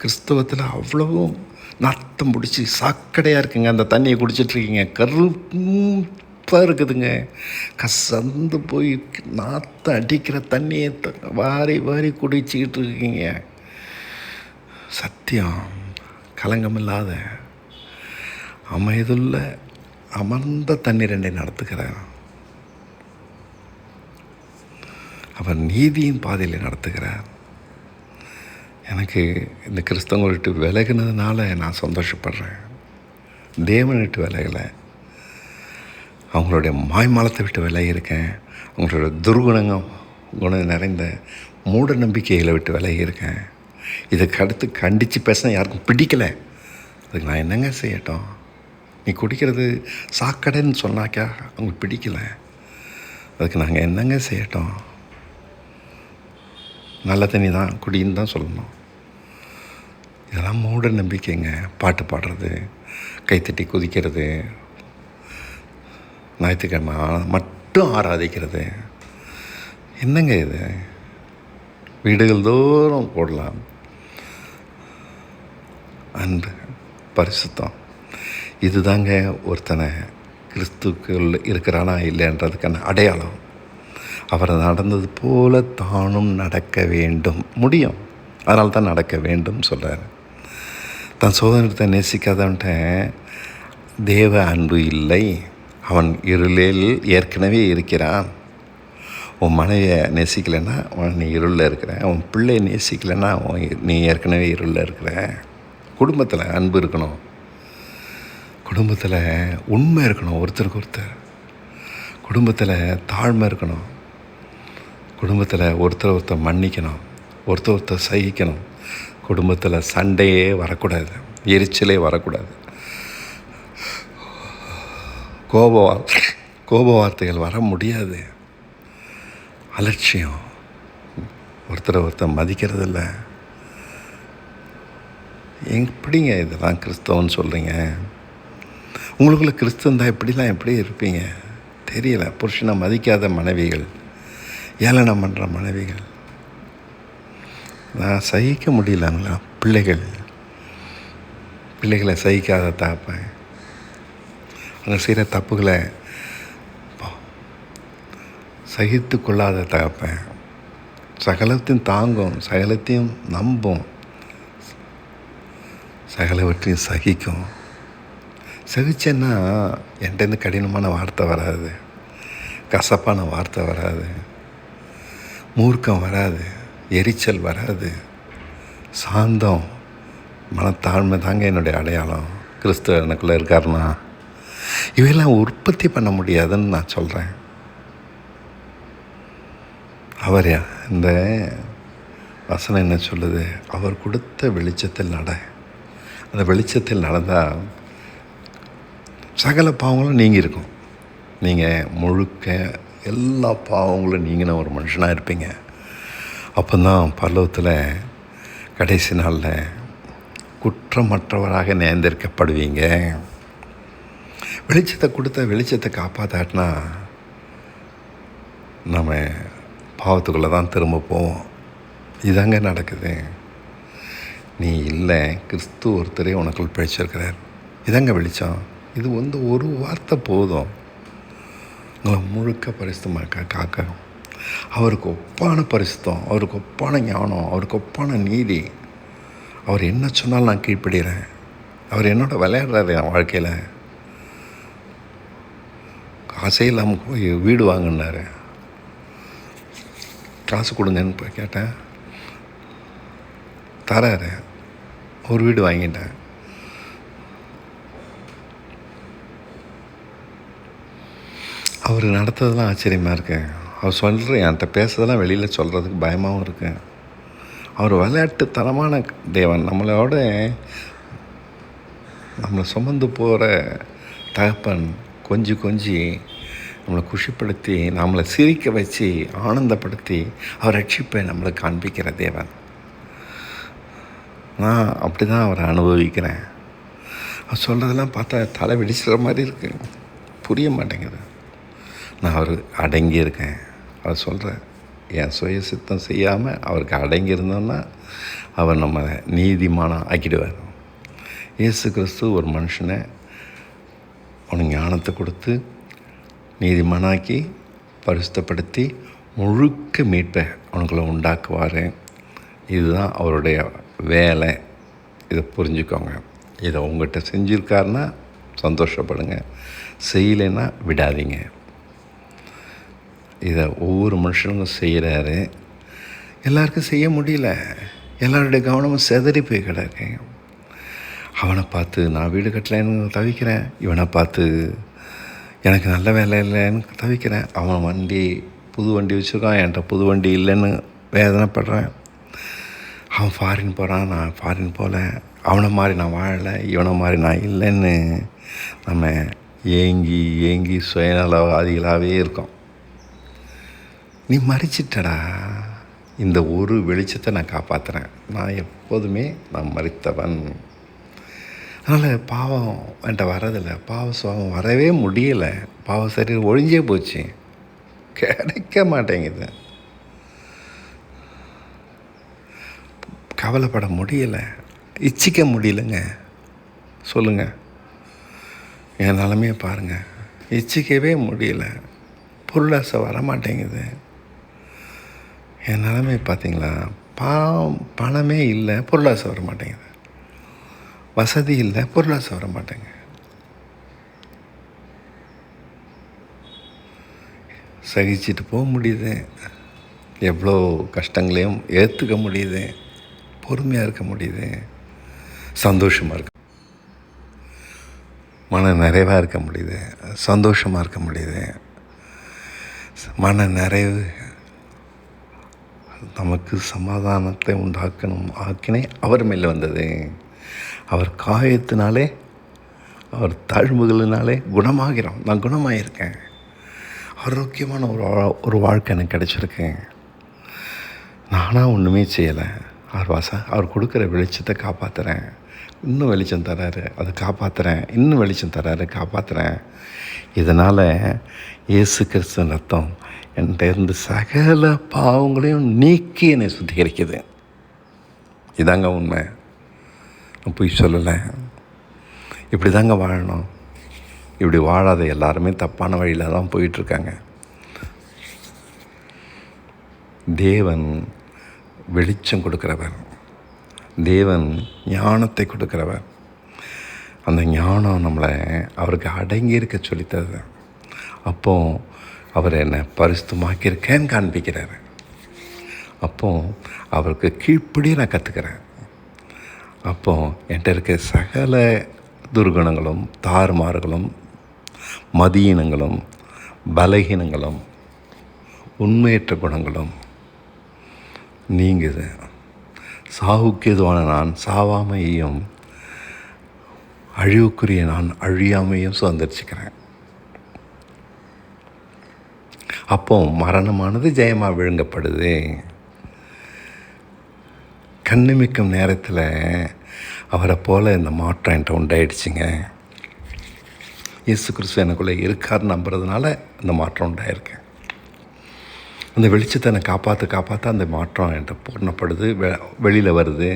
கிறிஸ்தவத்தில் அவ்வளவும் நாத்தம் பிடிச்சி சாக்கடையாக இருக்குங்க. அந்த தண்ணியை குடிச்சிட்ருக்கீங்க, கருப்பாக இருக்குதுங்க. கசந்து போய் நாத்தம் அடிக்கிற தண்ணியை வாரி வாரி குடிச்சிக்கிட்டு இருக்கீங்க. சத்தியம் கலங்கமில்லாத அமைதுள்ள அமர்ந்த தண்ணீர் என்னை நடத்துகிறார். அவர் நீதியின் பாதையில் நடத்துகிறார். எனக்கு இந்த கிறிஸ்தவங்களை விட்டு விலகினதுனால நான் சந்தோஷப்படுறேன். தேவனை விட்டு விலகலை, அவங்களுடைய மாய்மாலத்தை விட்டு விலகி இருக்கேன். அவங்களோட குணம் நிறைந்த மூட நம்பிக்கைகளை விட்டு விலகி இருக்கேன். இதுக்கு அடுத்து கண்டித்து பேசினா யாருக்கும் பிடிக்கலை. அதுக்கு நான் என்னங்க செய்யட்டும்? நீ குடிக்கிறது சாக்கடைன்னு சொன்னாக்கா அவங்களுக்கு பிடிக்கலை. அதுக்கு நாங்கள் என்னங்க செய்யட்டும்? நல்ல தண்ணி தான் குடின்னு தான் சொல்லணும். இதெல்லாம் மூட நம்பிக்கைங்க. பாட்டு பாடுறது, கைத்தட்டி குதிக்கிறது, ஞாயிற்றுக்கிழமை மட்டும் ஆராதிக்கிறது, என்னங்க இது? வீடுகள் தோறும் போடலாம் அன்பு, பரிசுத்தம். இதுதாங்க ஒருத்தனை கிறிஸ்துக்குள் இருக்கிறானா இல்லைன்றதுக்கான அடையாளம். அவர் நடந்தது போல தானும் நடக்க வேண்டும். முடியும், அதனால தான் நடக்க வேண்டும் சொல்கிறார். தன் சோதனத்தை நேசிக்காதவன்ட்ட தேவ அன்பு இல்லை. அவன் இருளில் ஏற்கனவே இருக்கிறான். உன் மனைவியை நேசிக்கலைன்னா நீ இருளில் இருக்கிற. உன் பிள்ளையை நேசிக்கலைன்னா நீ ஏற்கனவே இருளில் இருக்கிற. குடும்பத்தில் அன்பு இருக்கணும், குடும்பத்தில் உண்மை இருக்கணும், ஒருத்தருக்கு ஒருத்தர் குடும்பத்தில் தாழ்மை இருக்கணும், குடும்பத்தில் ஒருத்தர் மன்னிக்கணும், ஒருத்தர் சகிக்கணும், குடும்பத்தில் சண்டையே வரக்கூடாது, எரிச்சலே வரக்கூடாது, கோப வார்த்தைகள் வர முடியாது, அலட்சியம், ஒருத்தர் மதிக்கிறதில்ல. எப்படிங்க இதெல்லாம் கிறிஸ்தவன்னு சொல்கிறீங்க? உங்களுக்குள்ள கிறிஸ்தவம் தான் எப்படி இருப்பீங்க தெரியல. புருஷனை மதிக்காத மனைவிகள், ஏளனம் பண்ணுற மனைவிகள், நான் சகிக்க முடியலங்களா? பிள்ளைகளை சகிக்காத தகப்பேன், அவங்க செய்கிற தப்புகளை சகித்து கொள்ளாத தகப்பேன், சகலத்தையும் தாங்கும், சகலத்தையும் நம்பும், சகலவற்றையும் சகிக்கும். சகிச்சேன்னா என்கிட்டேருந்து கடினமான வார்த்தை வராது, கசப்பான வார்த்தை வராது, மூர்க்கம் வராது, எரிச்சல் வராது, சாந்தம், மனத்தாழ்மை தாங்க என்னுடைய அடையாளம். கிறிஸ்துவ எனக்குள்ளே இருக்காருன்னா இவையெல்லாம் உற்பத்தி பண்ண முடியாதுன்னு நான் சொல்கிறேன். அவர் இந்த வசனம் என்ன சொல்லுது? அவர் கொடுத்த வெளிச்சத்தில் நட. அந்த வெளிச்சத்தில் நடந்தால் சகல பாவங்களும் நீங்கி இருக்கும். நீங்கள் முழுக்க எல்லா பாவங்களும் நீங்கின ஒரு மனுஷனாக இருப்பீங்க. அப்போ தான் பரலோகத்தில் கடைசி நாளில் குற்றமற்றவராக நேர்ந்தெடுக்கப்படுவீங்க. வெளிச்சத்தை கொடுத்த வெளிச்சத்தை காப்பாற்றாட்டினா நம்ம பாவத்துக்குள்ளே தான் திரும்ப போவோம். இதாங்க நடக்குது. நீ இல்லை, கிறிஸ்து ஒருத்தரே உனக்குள் பிழைச்சிருக்கிறார். இதாங்க வெளிச்சம். இது ஒரு வார்த்தை போதும் உங்களை முழுக்க பரிசுத்தமாக காக்க. அவருக்கு ஒப்பான பரிசுத்தம், அவருக்கு ஒப்பான ஞானம், அவருக்கு ஒப்பான நீதி. அவர் என்ன சொன்னாலும் நான் கீழ்ப்படுகிறேன். அவர் என்னோட விளையாடுறாரு என் வாழ்க்கையில். காசே இல்லாமல் போய் வீடு வாங்கினார். காசு கொடுங்கன்னு போய் கேட்டேன், தராரு. ஒரு வீடு வாங்கிட்டேன். அவர் நடத்துறதுலாம் ஆச்சரியமாக இருக்கு. அவர் சொல்கிற என்கிட்ட பேசுறதெல்லாம் வெளியில் சொல்கிறதுக்கு பயமாகவும் இருக்கு. அவர் விளையாட்டுத்தனமான தேவன். நம்மளை சுமந்து போகிற தகப்பன் கொஞ்சி கொஞ்சி நம்மளை குஷிப்படுத்தி, நம்மளை சிரிக்க வச்சு, ஆனந்தப்படுத்தி அவர் ரட்சிப்பை நம்மளுக்கு காண்பிக்கிற தேவன். நான் அப்படி தான் அவரை அனுபவிக்கிறேன். அவர் சொல்கிறதெல்லாம் பார்த்தா தலை வெடிச்சிடுற மாதிரி இருக்குது, புரிய மாட்டேங்குது. நான் அவர் அடங்கியிருக்கேன். அவர் சொல்கிற என் சுய சித்தம் செய்யாமல் அவருக்கு அடங்கியிருந்தோன்னா அவர் நம்ம நீதிமானாக ஆக்கிடுவார். இயேசு கிறிஸ்து ஒரு மனுஷனை அவனுக்கு ஞானத்தை கொடுத்து நீதிமானாக்கி பரிசுத்தப்படுத்தி முழுக்க மீட்பை அவனுக்குள்ள உண்டாக்குவார். இதுதான் அவருடைய வேலை. இதை புரிஞ்சுக்கோங்க. இதை உங்கள்கிட்ட செஞ்சுருக்காருன்னா சந்தோஷப்படுங்க, செய்யலைன்னா விடாதீங்க. இதை ஒவ்வொரு மனுஷனுக்கும் செய்கிறாரு. எல்லாருக்கும் செய்ய முடியல. எல்லாருடைய கவனமும் சிதறி போய் கிடக்கு. அவனை பார்த்து நான் வீடு கட்டலைன்னு தவிக்கிறேன், இவனை பார்த்து எனக்கு நல்ல வேலை இல்லைன்னு தவிக்கிறேன், அவன் புது வண்டி வச்சுருக்கான், என்கிட்ட புது வண்டி இல்லைன்னு வேதனைப்படுறேன், அவன் ஃபாரின் போகிறான், நான் ஃபாரின் போகல, அவனை மாதிரி நான் வாழலை, இவனை மாதிரி நான் இல்லைன்னு நம்ம ஏங்கி ஏங்கி சுயநலவாதிகளாகவே இருக்கோம். நீ மறிச்சிட்டடா. இந்த ஒரு வெளிச்சத்தை நான் காப்பாற்றுறேன். நான் எப்போதுமே நான் மறித்தவன். அதனால் பாவம் என்கிட்ட வரதில்லை, பாவ சுவாபம் வரவே முடியலை, பாவ சரீரம் ஒழிஞ்சே போச்சு, கிடைக்க மாட்டேங்குது, கவலைப்பட முடியலை, இச்சிக்க முடியலைங்க. சொல்லுங்கள், என் நிலமையை பாருங்கள், இச்சிக்கவே முடியல, பொருளாசை வரமாட்டேங்குது. என் நிலமையை பார்த்தீங்களா? பணமே இல்லை, பொருளாசை வர மாட்டேங்குது, வசதி இல்லை, பொருளாசை வர மாட்டேங்க. சகிச்சுட்டு போக முடியுது, எவ்வளோ கஷ்டங்களையும் ஏற்றுக்க முடியுது, பொறுமையாக இருக்க முடியுது, சந்தோஷமாக இருக்க, மன நிறைவாக இருக்க முடியுது, சந்தோஷமாக இருக்க முடியுது. மன நிறைவு நமக்கு சமாதானத்தை ஆக்கினே அவர் மேலே வந்தது. அவர் காயத்தினாலே, அவர் தாழ்வுகளினாலே குணமாகிறோம். நான் குணமாகியிருக்கேன். ஆரோக்கியமான ஒரு வாழ்க்கை எனக்கு கிடச்சிருக்கேன். நானாக ஒன்றுமே செய்யலை. அவர் கொடுக்குற வெளிச்சத்தை காப்பாற்றுறேன். இன்னும் வெளிச்சம் தராரு, அதை காப்பாற்றுறேன். இன்னும் வெளிச்சம் தராரு, காப்பாற்றுறேன். இதனால் இயேசு கிறிஸ்துவின் ரத்தம் என்கிட்ட சகல பாவங்களையும் நீக்கி என்னை சுத்திகரிக்குது. இதாங்க உண்மை, நான் பொய் சொல்லலை. இப்படி தாங்க வாழணும். இப்படி வாழாத எல்லாருமே தப்பான வழியில் தான் போயிட்டுருக்காங்க. தேவன் வெளிச்சம் கொடுக்குறவர், தேவன் ஞானத்தை கொடுக்குறவர். அந்த ஞானம் நம்மளை அவருக்கு அடங்கி இருக்க சொல்லித்தருது. அப்போ அவர் என்னை பரிசுத்தமாக்கியிருக்கேன்னு காண்பிக்கிறார். அப்போ அவருக்கு கீழ்ப்படியே நான் கற்றுக்கிறேன். அப்போ என்கிட்ட இருக்க சகல துர்குணங்களும், தாறுமாறுகளும், மதியினங்களும், பலகீனங்களும், உண்மையற்ற குணங்களும் நீங்குது. சாவுக்கு எதுவான நான் சாவாமையும், அழிவுக்குரிய நான் அழியாமையும் சுதந்திரிச்சுக்கிறேன். அப்போ மரணமானது ஜெயமாக விழுங்கப்படுது. கண்ணிமிக்கும் நேரத்தில் அவரை போல் இந்த மாற்றம் என்கிட்ட உண்டாயிடுச்சுங்க. இயேசு கிறிஸ்து எனக்குள்ளே இருக்கார் நம்புறதுனால இந்த மாற்றம் உண்டாயிருக்கேன். அந்த வெளிச்சத்தை என்னை காப்பாற்ற அந்த மாற்றம் என்கிட்ட பூர்ணப்படுது, வெளியில் வருது,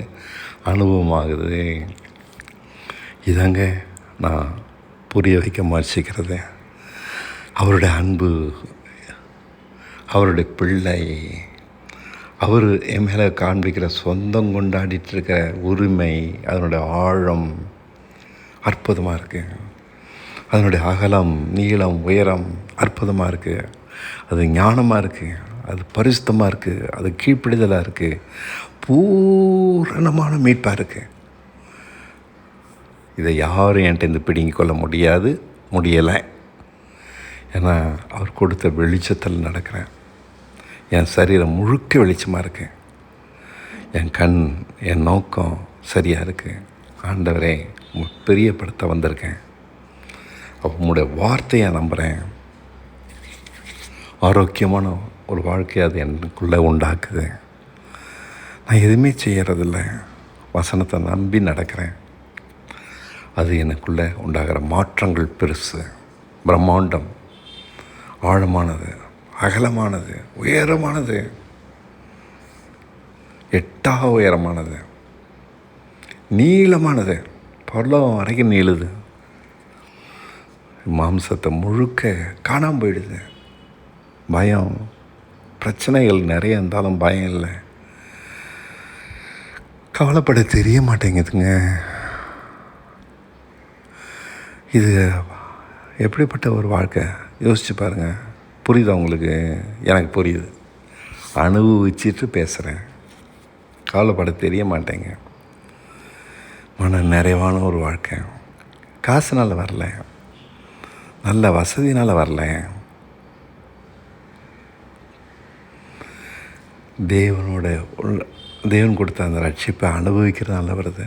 அனுபவமாகுது. இதாங்க நான் புரிய வைக்க முயற்சிக்கிறது. அவருடைய அன்பு, அவருடைய பிள்ளை, அவர் என் மேலே காண்பிக்கிற சொந்தம் கொண்டாடிட்டு இருக்கிற உரிமை, அதனுடைய ஆழம் அற்புதமாக இருக்குது. அதனுடைய அகலம், நீளம், உயரம் அற்புதமாக இருக்குது. அது ஞானமாக இருக்குது, அது பரிசுத்தமாக இருக்குது, அது கீழ்ப்பிடிதலாக இருக்குது, பூரணமான மீட்பாக இருக்குது. இதை யாரும் என்கிட்ட பிடுங்கிக் கொள்ள முடியலை. ஏன்னா அவர் கொடுத்த வெளிச்சத்தில் நடக்கிறேன். என் சரீரம் முழுக்க வெளிச்சமாக இருக்கு. என் கண், என் நோக்கம் சரியாக இருக்குது. ஆண்டவரே, பிரியப்படுத்த வந்திருக்கேன். உம்முடைய வார்த்தையை நம்புகிறேன். ஆரோக்கியமான ஒரு வாழ்க்கையை அது எனக்குள்ளே உண்டாக்குது. நான் எதுவுமே செய்கிறதில்ல, வசனத்தை நம்பி நடக்கிறேன். அது எனக்குள்ளே உண்டாகிற மாற்றங்கள் பெருசு, பிரம்மாண்டம், ஆழமானது, அகலமானது, உயரமானது, எட்டா உயரமானது, நீளமானது, பரலோகம் வரைக்கும் நீளுது. மாம்சத்தை முழுக்க காணாமல் போயிடுது. பயம், பிரச்சனைகள் நிறைய இருந்தாலும் பயம் இல்லை. கவலைப்பட தெரிய மாட்டேங்குதுங்க. இது எப்படிப்பட்ட ஒரு வாழ்க்கை யோசிச்சு பாருங்கள். புரியுதா உங்களுக்கு? எனக்கு புரியுது. அனுபவிச்சுட்டு பேசுகிறேன். கவலைப்பட தெரிய மாட்டேங்க. மன நிறைவான ஒரு வாழ்க்கை. காசுனால் வரல, நல்ல வசதினால் வரல. தேவன் கொடுத்த அந்த ரட்சிப்பை அனுபவிக்கிறதுனால வருது.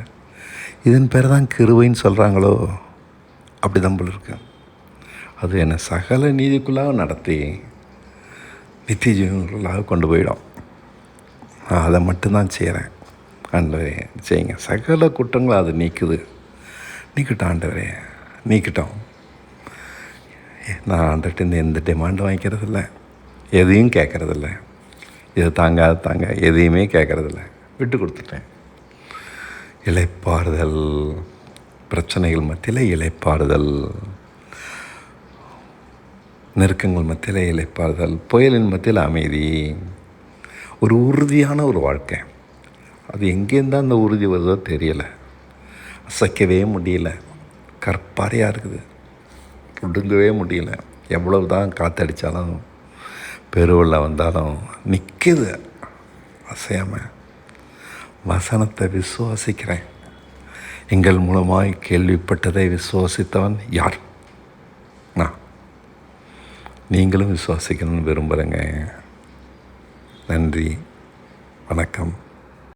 இதன் பேர் தான் கிருபைன்னு சொல்கிறாங்களோ, அப்படி தான் போல இருக்கு. அது என்னை சகல நீதிக்குள்ளாக நடத்தி நித்திய ஜீவனுக்குள்ளாக கொண்டு போயிடும். நான் அதை மட்டும்தான் செய்கிறேன். ஆண்டவரே செய்யுங்க. சகல குற்றங்களும் அது நீக்கட்டும் ஆண்டவரே, நீக்கட்டும். நான் ஆண்டர்கிட்ட எந்த டிமாண்டும் வாங்கிக்கிறதில்ல, எதையும் கேட்குறதில்ல. இதை தாங்க எதையுமே கேட்குறதில்ல, விட்டு கொடுத்துட்டேன். இளைப்பாறுதல், பிரச்சனைகள் மத்தியில் இளைப்பாறுதல், நெருக்கங்கள் மத்தியில் இளைப்பாறுதல், புயலின் மத்தியில் அமைதி, ஒரு உறுதியான ஒரு வாழ்க்கை. அது எங்கேருந்தான் அந்த உறுதி வருதோ தெரியலை. அசைக்கவே முடியல, கற்பாறையாக இருக்குது, ஒடுங்கவே முடியல. எவ்வளவு தான் காற்றடித்தாலும் பெருவெள்ளம் வந்தாலும் நிற்கிது அசையாமல். வசனத்தை விசுவாசிக்கிறேன். எங்கள் மூலமாய் கேள்விப்பட்டதை விசுவாசித்தவன் யார்? நான். நீங்களும் விசுவாசிக்கணும்னு விரும்புகிறேங்க. நன்றி, வணக்கம்.